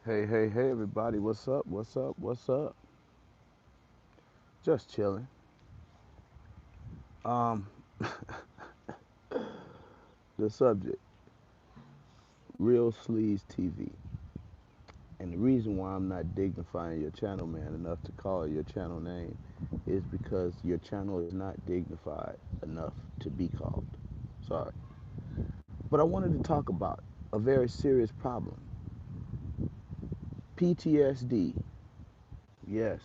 Hey, hey, hey, everybody. What's up? What's up? What's up? Just chilling. Um, the subject, Real Sleaze TV. And the reason why I'm not dignifying your channel, man, enough to call your channel name is because your channel is not dignified enough to be called. Sorry. But I wanted to talk about a very serious problem. PTSD. Yes.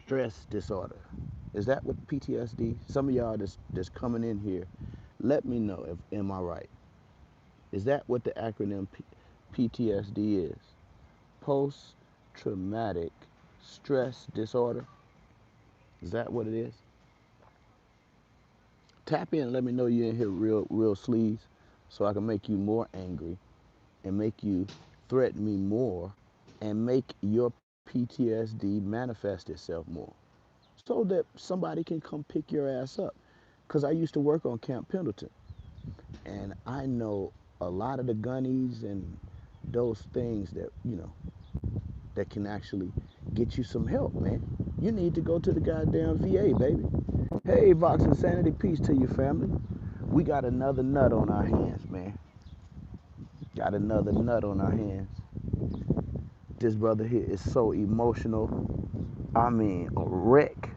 Stress disorder. Is that what PTSD? Some of y'all that's coming in here, let me know if am I right. Is that what the acronym PTSD is? Post traumatic stress disorder? Is that what it is? Tap in and let me know you're in here real sleaze so I can make you more angry and make you threaten me more and make your PTSD manifest itself more so that somebody can come pick your ass up. Because I used to work on Camp Pendleton and I know a lot of the gunnies and those things that, that can actually get you some help, man. You need to go to the goddamn VA, baby. Hey, Vox Insanity, peace to your family. We got another nut on our hands, man. Got another nut on our hands. This brother here is so emotional. I mean, a wreck.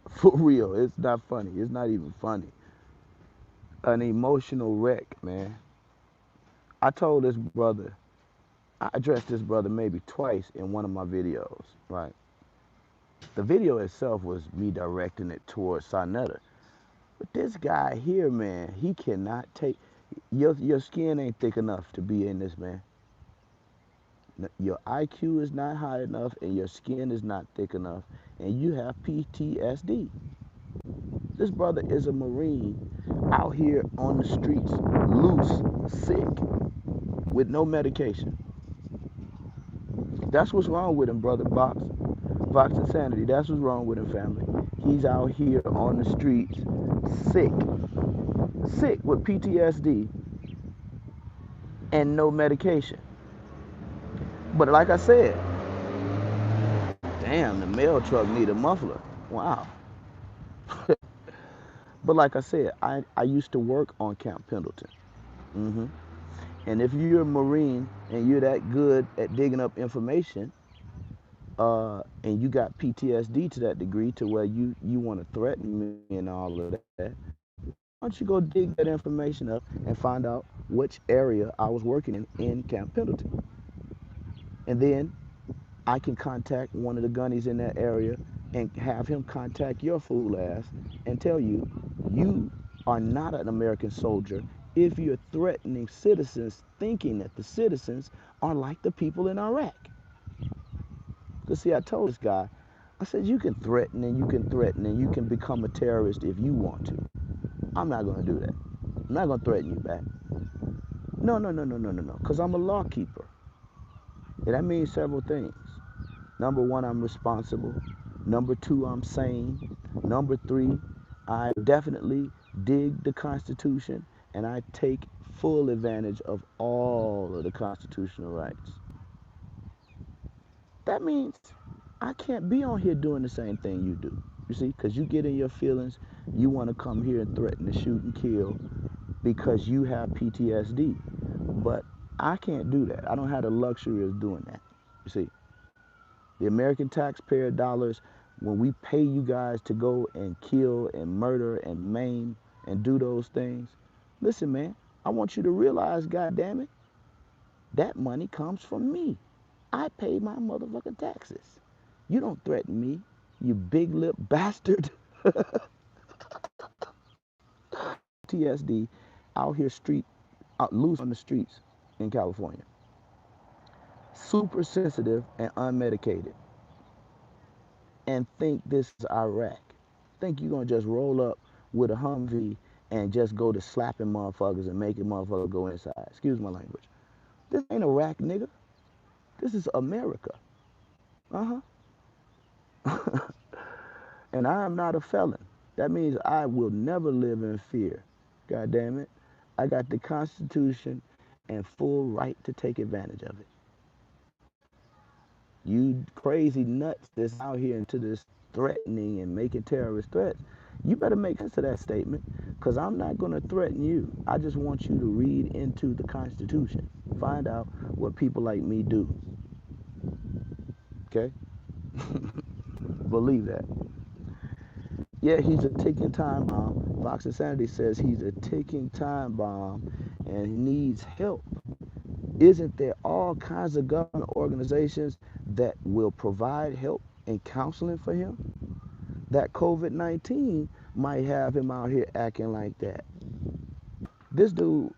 For real. It's not funny. It's not even funny. An emotional wreck, man. I told this brother, I addressed this brother maybe twice in one of my videos, right? The video itself was me directing it towards Sonetta. But this guy here, man, he cannot take your skin ain't thick enough to be in this, man. Your IQ is not high enough and your skin is not thick enough and you have PTSD. This brother is a Marine out here on the streets, loose, sick, with no medication. That's what's wrong with him, brother Box. Vox Insanity, that's what's wrong with him, family. He's out here on the streets, sick, sick with PTSD and no medication. But like I said, damn, the mail truck need a muffler. Wow. But like I said, I used to work on Camp Pendleton. hmm And if you're a Marine and you're that good at digging up information, and you got PTSD to that degree to where you want to threaten me and all of that, why don't you go dig that information up and find out which area I was working in Camp Pendleton, and then I can contact one of the gunnies in that area and have him contact your fool ass and tell you you are not an American soldier if you're threatening citizens thinking that the citizens are like the people in Iraq. Because see, I told this guy, I said, you can threaten and you can threaten and you can become a terrorist if you want to. I'm not going to do that. I'm not going to threaten you back. No, no, no, no, no, no, no. Because I'm a law keeper. And that means several things. Number one, I'm responsible. Number two, I'm sane. Number three, I definitely dig the Constitution and I take full advantage of all of the constitutional rights. That means I can't be on here doing the same thing you do. You see, because you get in your feelings, you want to come here and threaten to shoot and kill because you have PTSD. But I can't do that. I don't have the luxury of doing that. You see, the American taxpayer dollars, when we pay you guys to go and kill and murder and maim and do those things, listen, man, I want you to realize, goddamn it, that money comes from me. I pay my motherfucking taxes. You don't threaten me, you big lip bastard. TSD out here out loose on the streets in California. Super sensitive and unmedicated. And think this is Iraq. Think you're gonna just roll up with a Humvee and just go to slapping motherfuckers and making motherfuckers go inside. Excuse my language. This ain't Iraq, nigga. This is America. Uh huh. And I am not a felon. That means I will never live in fear. God damn it. I got the Constitution and full right to take advantage of it. You crazy nuts that's out here into this threatening and making terrorist threats, you better make sense of that statement because I'm not going to threaten you. I just want you to read into the Constitution. Find out what people like me do. Okay? Believe that. Yeah, he's a ticking time bomb. Vox Insanity says he's a ticking time bomb and he needs help. Isn't there all kinds of government organizations that will provide help and counseling for him? That COVID-19 might have him out here acting like that. This dude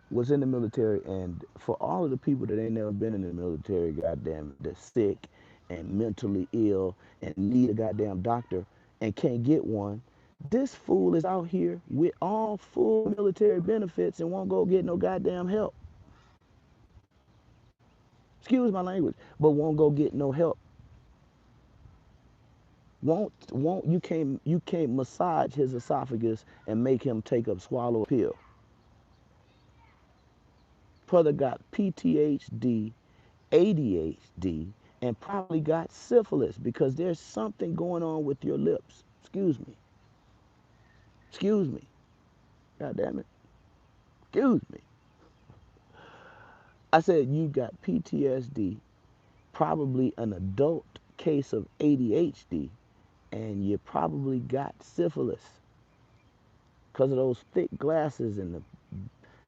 was in the military, and for all of the people that ain't never been in the military, goddamn, that's sick and mentally ill and need a goddamn doctor and can't get one, this fool is out here with all full military benefits and won't go get no goddamn help. Excuse my language, but won't go get no help. Won't you can't massage his esophagus and make him take up swallow a pill. Brother got PTSD, ADHD, and probably got syphilis because there's something going on with your lips. Excuse me. Excuse me. God damn it. Excuse me. I said you got PTSD, probably an adult case of ADHD, and you probably got syphilis because of those thick glasses and the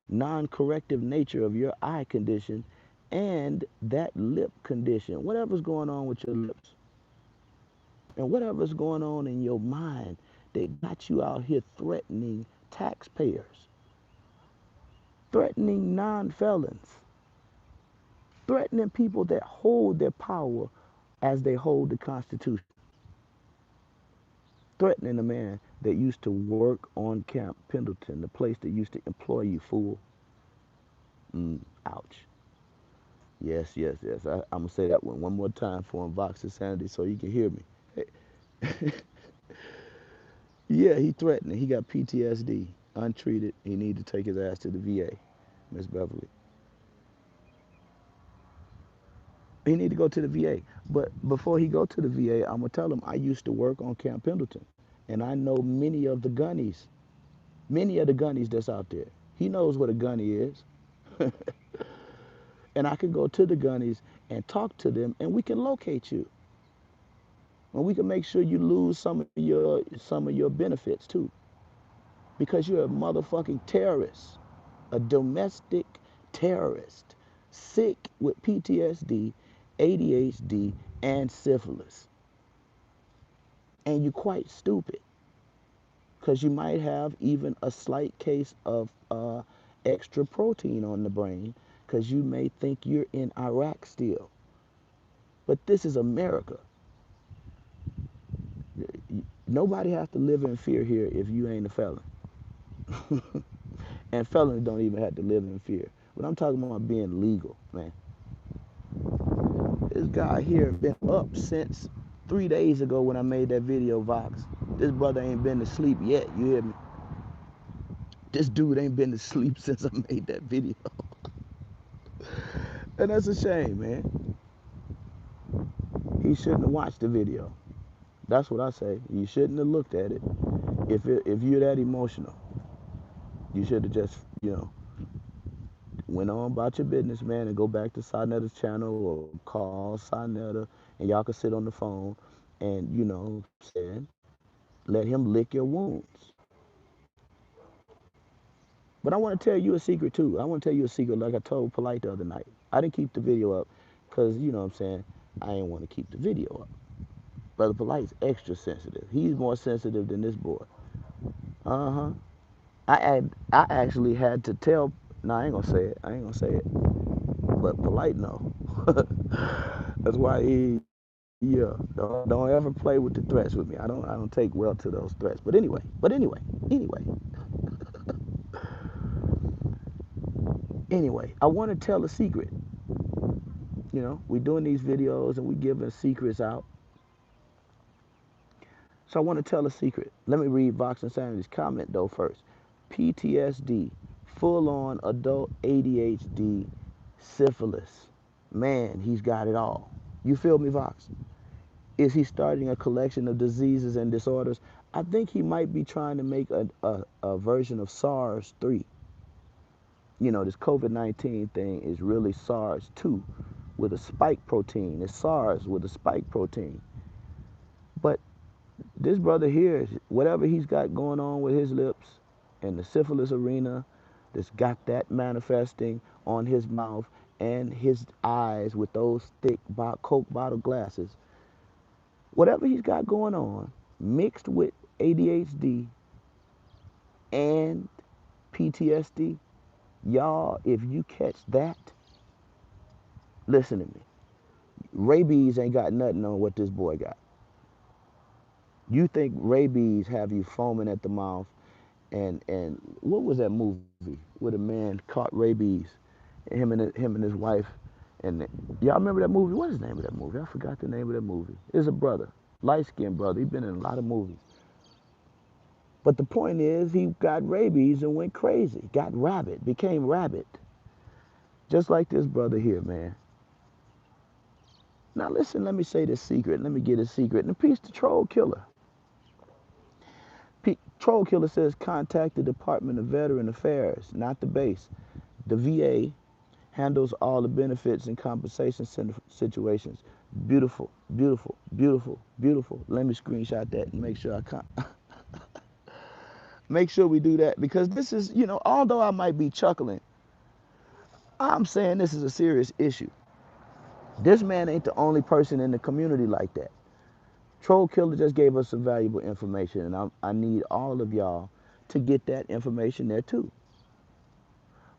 non-corrective nature of your eye condition and that lip condition. Whatever's going on with your lips and whatever's going on in your mind that got you out here threatening taxpayers, threatening non-felons, threatening people that hold their power as they hold the Constitution, threatening a man that used to work on Camp Pendleton, the place that used to employ you, fool. Ouch. Yes, yes, yes. I'm going to say that one more time for him, Vox Insanity, so you can hear me. Yeah, he threatened it. He got PTSD, untreated. He need to take his ass to the VA, Miss Beverly. He need to go to the VA. But before he go to the VA, I'm going to tell him I used to work on Camp Pendleton, and I know many of the gunnies that's out there. He knows what a gunny is. And I can go to the gunnies and talk to them, and we can locate you. And we can make sure you lose some of your benefits too, because you're a motherfucking terrorist, a domestic terrorist, sick with PTSD, ADHD, and syphilis. And you're quite stupid because you might have even a slight case of extra protein on the brain because you may think you're in Iraq still. But this is America. Nobody has to live in fear here if you ain't a felon. And felons don't even have to live in fear. But I'm talking about being legal, man. This guy here been up since 3 days ago when I made that video, Vox. This brother ain't been to sleep yet, you hear me? This dude ain't been to sleep since I made that video. And that's a shame, man. He shouldn't have watched the video. That's what I say. You shouldn't have looked at it. If you're that emotional, you should have just, went on about your business, man, and go back to Sanetta's channel or call Sanetta, and y'all can sit on the phone and, saying, let him lick your wounds. But I want to tell you a secret too. I want to tell you a secret like I told Polite the other night. I didn't keep the video up because, you know what I'm saying, I didn't want to keep the video up. Brother Polite's extra sensitive. He's more sensitive than this boy. Uh-huh. I actually had to tell, no, I ain't gonna say it. I ain't gonna say it. But Polite no. That's why yeah, don't ever play with the threats with me. I don't take well to those threats. Anyway, I want to tell a secret. We're doing these videos and we giving secrets out. So I want to tell a secret. Let me read Vox Insanity's comment though first. PTSD, full on adult ADHD, syphilis. Man, he's got it all. You feel me, Vox? Is he starting a collection of diseases and disorders? I think he might be trying to make a version of SARS 3. You know, this COVID 19 thing is really SARS 2 with a spike protein. It's SARS with a spike protein. But this brother here, whatever he's got going on with his lips in the syphilis arena, that's got that manifesting on his mouth and his eyes with those thick Coke bottle glasses, whatever he's got going on, mixed with ADHD and PTSD, y'all, if you catch that, listen to me. Rabies ain't got nothing on what this boy got. You think rabies have you foaming at the mouth, and what was that movie where the man caught rabies, him and his wife, and y'all remember that movie? What is the name of that movie? I forgot the name of that movie. It's a brother, light skinned brother. He's been in a lot of movies. But the point is, he got rabies and went crazy, got rabid, became rabid, just like this brother here, man. Now listen, let me say this secret. Let me get a secret. And a piece to Troll Killer. Troll Killer says contact the Department of Veteran Affairs, not the base. The VA handles all the benefits and compensation situations. Beautiful, beautiful, beautiful, beautiful. Let me screenshot that and make sure make sure we do that, because this is, although I might be chuckling, I'm saying this is a serious issue. This man ain't the only person in the community like that. Troll Killer just gave us some valuable information, and I need all of y'all to get that information there too.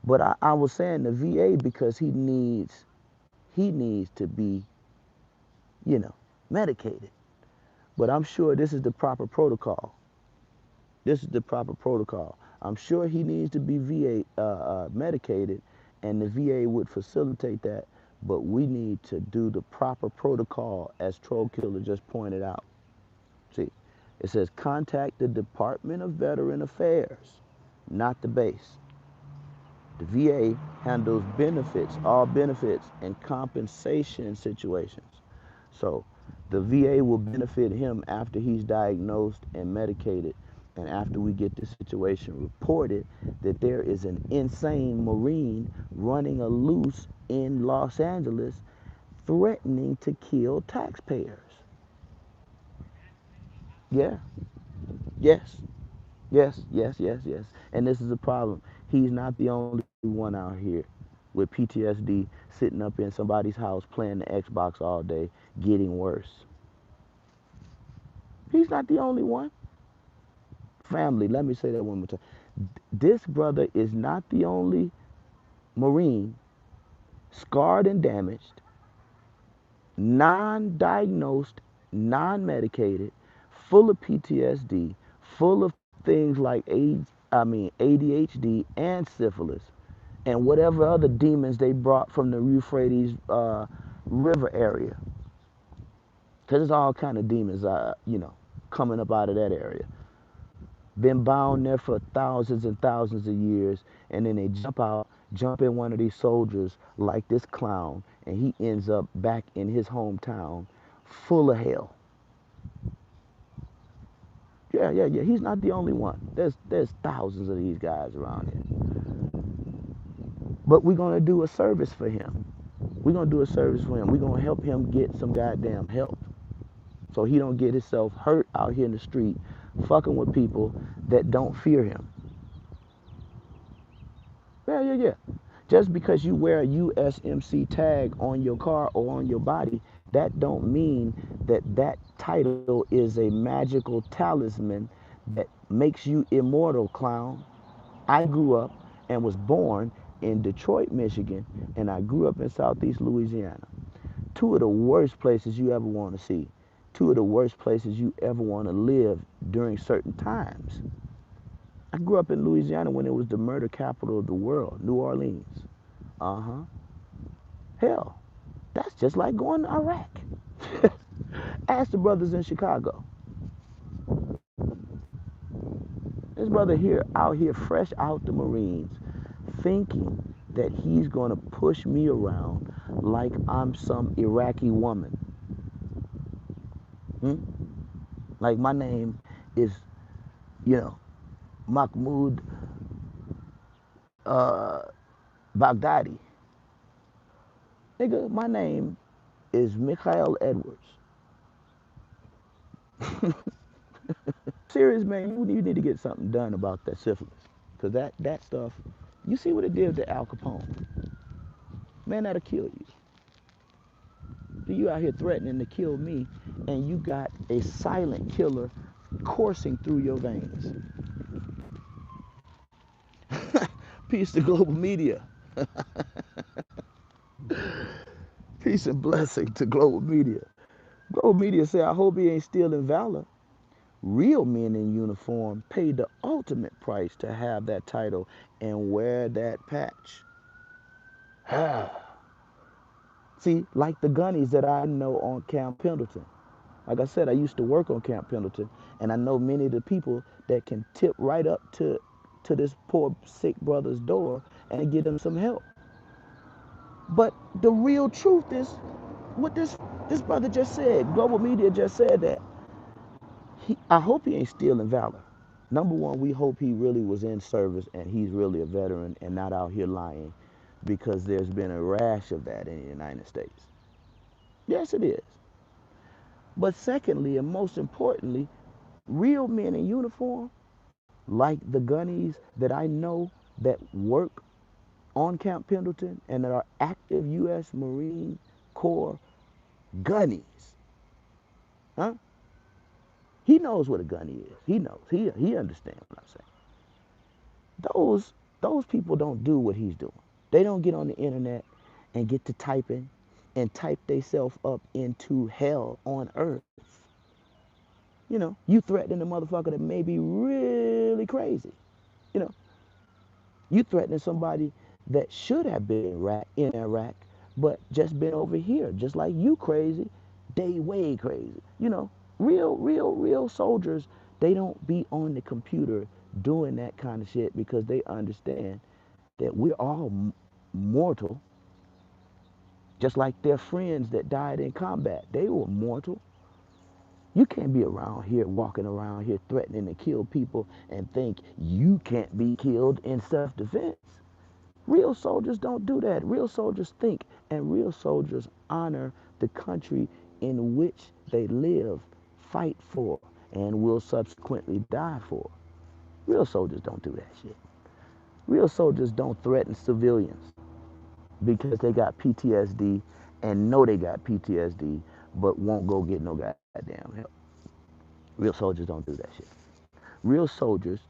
But I was saying the VA because he needs to be, medicated. But I'm sure this is the proper protocol. This is the proper protocol. I'm sure he needs to be VA medicated, and the VA would facilitate that. But we need to do the proper protocol, as Troll Killer just pointed out. See, it says contact the Department of Veteran Affairs, not the base. The VA handles benefits, all benefits, and compensation situations. So the VA will benefit him after he's diagnosed and medicated, and after we get this situation reported that there is an insane Marine running a loose in Los Angeles threatening to kill taxpayers. Yeah, yes, yes, yes, yes, yes. And this is a problem. He's not the only one out here with PTSD sitting up in somebody's house playing the Xbox all day, getting worse. He's not the only one. Family, let me say that one more time. This brother is not the only Marine scarred and damaged, non diagnosed, non medicated, full of PTSD, full of things like ADHD and syphilis, and whatever other demons they brought from the Euphrates River area. Because there's all kind of demons, coming up out of that area. Been bound there for thousands and thousands of years, and then they jump out, jump in one of these soldiers like this clown, and he ends up back in his hometown full of hell. Yeah, yeah, yeah. He's not the only one. There's thousands of these guys around here. But we're gonna do a service for him. We're gonna do a service for him. We're gonna help him get some goddamn help, so he don't get himself hurt out here in the street, fucking with people that don't fear him. Yeah, yeah, yeah. Just because you wear a USMC tag on your car or on your body, that don't mean that that title is a magical talisman that makes you immortal, clown. I grew up and was born in Detroit, Michigan, and I grew up in Southeast Louisiana. Two of the worst places you ever want to see. Two of the worst places you ever want to live during certain times. I grew up in Louisiana when it was the murder capital of the world, New Orleans. Uh-huh. Hell, that's just like going to Iraq. Ask the brothers in Chicago. This brother here, out here, fresh out the Marines. thinking that he's going to push me around like I'm some Iraqi woman. Hmm? Like my name is, you know, Mahmoud uh, Baghdadi. Nigga, my name is Micha'EL Edwards. Serious, man, you need to get something done about that syphilis. Because that stuff, you see what it did to Al Capone. Man, that'll kill you. You out here threatening to kill me, and you got a silent killer coursing through your veins. Peace to global media. Peace and blessing to global media. Global media say, I hope he ain't stealing valor. Real men in uniform paid the ultimate price to have that title and wear that patch. See, like the gunnies that I know on Camp Pendleton. Like I said, I used to work on Camp Pendleton, and I know many of the people that can tip right up to this poor sick brother's door and get him some help. But the real truth is what this brother just said. Global media just said that. I hope he ain't stealing valor. Number one, we hope he really was in service and he's really a veteran and not out here lying, because there's been a rash of that in the United States. Yes, it is. But secondly, and most importantly, real men in uniform, like the gunnies that I know that work on Camp Pendleton and that are active U.S. Marine Corps gunnies, huh? He knows what a gunny is. He knows. He understands what I'm saying. Those people don't do what he's doing. They don't get on the internet and get to typing and type themselves up into hell on earth. You know, you threatening a motherfucker that may be really crazy. You know, you threatening somebody that should have been in Iraq, but just been over here, just like you crazy, they way crazy. You know, real soldiers, they don't be on the computer doing that kind of shit because they understand that we're all mortal, just like their friends that died in combat. They were mortal. You can't be around here, walking around here threatening to kill people and think you can't be killed in self-defense. Real soldiers don't do that. Real soldiers think, and real soldiers honor the country in which they live, fight for, and will subsequently die for. Real soldiers don't do that shit. Real soldiers don't threaten civilians because they got PTSD and know they got PTSD, but won't go get no goddamn help. Real soldiers don't do that shit. Real soldiers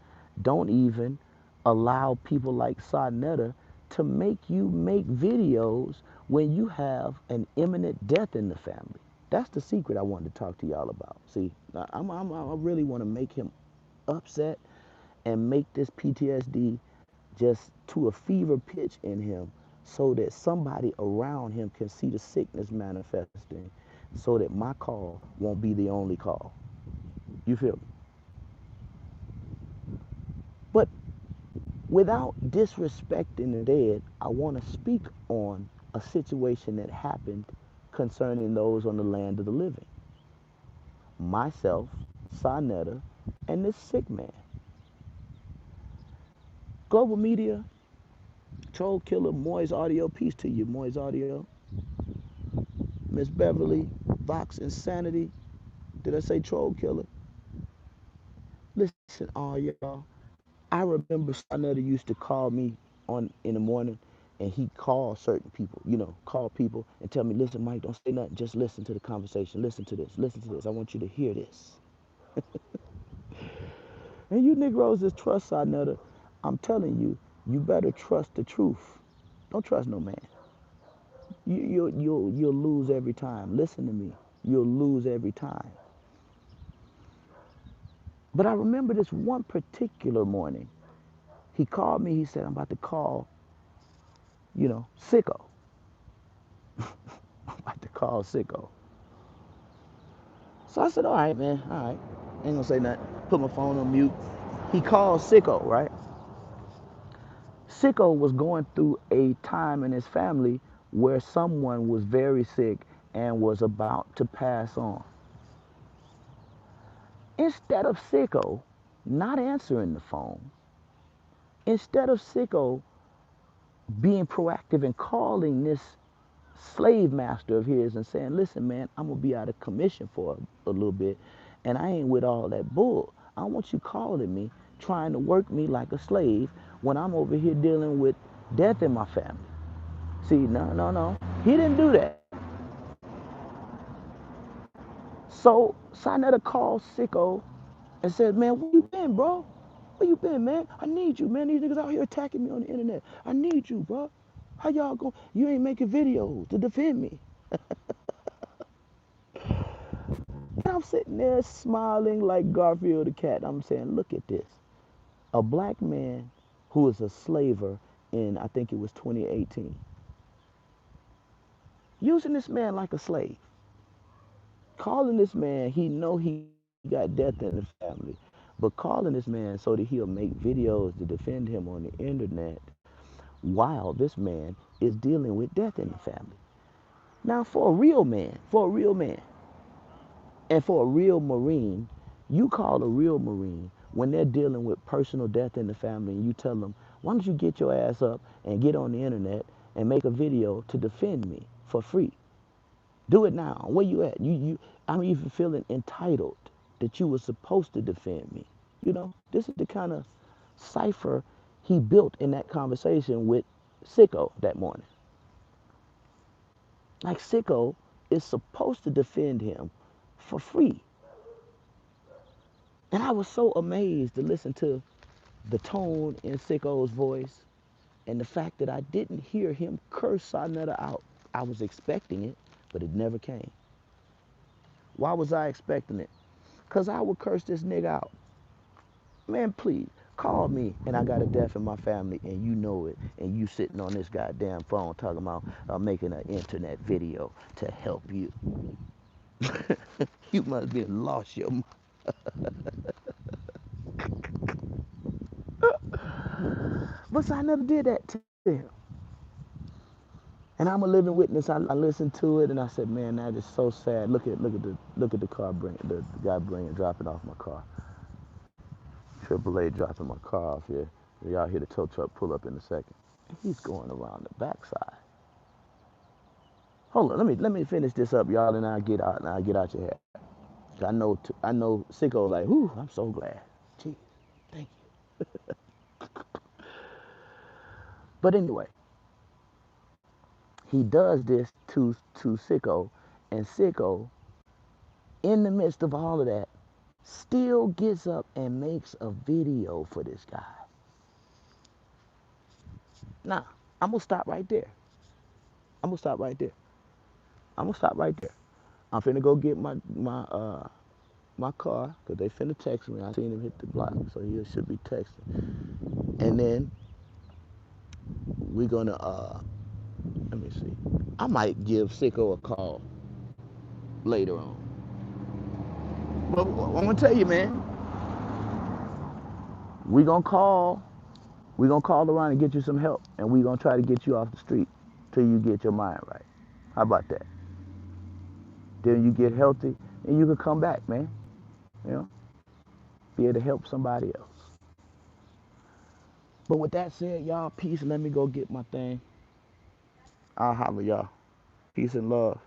don't even allow people like Sonetta to make you make videos when you have an imminent death in the family. That's the secret I wanted to talk to y'all about. See, I really want to make him upset and make this PTSD just to a fever pitch in him so that somebody around him can see the sickness manifesting so that my call won't be the only call. You feel me? But without disrespecting the dead, I want to speak on a situation that happened concerning those on the land of the living. Myself, Sonetta, and this sick man. Global media, troll killer, Moy's audio, peace to you, Moy's audio. Miss Beverly, Vox Insanity. Did I say troll killer? Listen, all y'all. I remember Sonetta used to call me on in the morning, and he called certain people, call people and tell me, listen, Mike, don't say nothing, just listen to the conversation, listen to this, I want you to hear this. And you Negroes just trust Sonetta. I'm telling you, you better trust the truth. Don't trust no man. You'll lose every time. Listen to me. You'll lose every time. But I remember this one particular morning. He called me. He said, I'm about to call, Sicko. I'm about to call Sicko. So I said, all right, man. All right. Ain't gonna say nothing. Put my phone on mute. He called Sicko, right? Sicko was going through a time in his family where someone was very sick and was about to pass on. Instead of Sicko not answering the phone, instead of Sicko being proactive and calling this slave master of his and saying, listen, man, I'm going to be out of commission for a little bit and I ain't with all that bull. I don't want you calling me, trying to work me like a slave when I'm over here dealing with death in my family. See, no, no, no. He didn't do that. So Sinetta called Sicko and said, man, where you been, bro? Where you been, man? I need you, man. These niggas out here attacking me on the internet. I need you, bro. How y'all go? You ain't making videos to defend me. And I'm sitting there smiling like Garfield the cat. I'm saying, look at this. A black man who was a slaver in, I think it was 2018, using this man like a slave, calling this man, he know he got death in the family, but calling this man so that he'll make videos to defend him on the internet while this man is dealing with death in the family. Now, for a real man, and for a real Marine, you call a real Marine when they're dealing with personal death in the family and you tell them, why don't you get your ass up and get on the internet and make a video to defend me for free? Do it now. Where you at? I'm even feeling entitled that you were supposed to defend me. You know, this is the kind of cipher he built in that conversation with Sicko that morning. Like Sicko is supposed to defend him for free. And I was so amazed to listen to the tone in Sicko's voice and the fact that I didn't hear him curse Sarnetta out. I was expecting it, but it never came. Why was I expecting it? Because I would curse this nigga out. Man, please, call me and I got a death in my family and you know it and you sitting on this goddamn phone talking about making an internet video to help you. You must be lost your mind. But I never did that to him. And I'm a living witness. I listened to it and I said, man, that is so sad. Look at the car the guy dropping off my car. AAA dropping my car off here. Y'all hear the tow truck pull up in a second. He's going around the backside. Hold on, let me finish this up, y'all, and I'll get out your head. I know Sicko's like, whew, I'm so glad. Jeez, thank you. But anyway, he does this to Sicko, and Sicko, in the midst of all of that, still gets up and makes a video for this guy. Now, I'm gonna stop right there. I'm gonna stop right there. I'm gonna stop right there. I'm finna go get my car because they finna text me. I seen him hit the block, so he should be texting. And then we're gonna let me see. I might give Sicko a call later on. But I'm gonna tell you, man, we gonna call. We gonna call around and get you some help, and we gonna try to get you off the street till you get your mind right. How about that? Then you get healthy, and you can come back, man. You know, be able to help somebody else. But with that said, y'all, peace. Let me go get my thing. I'll holler y'all. Peace and love.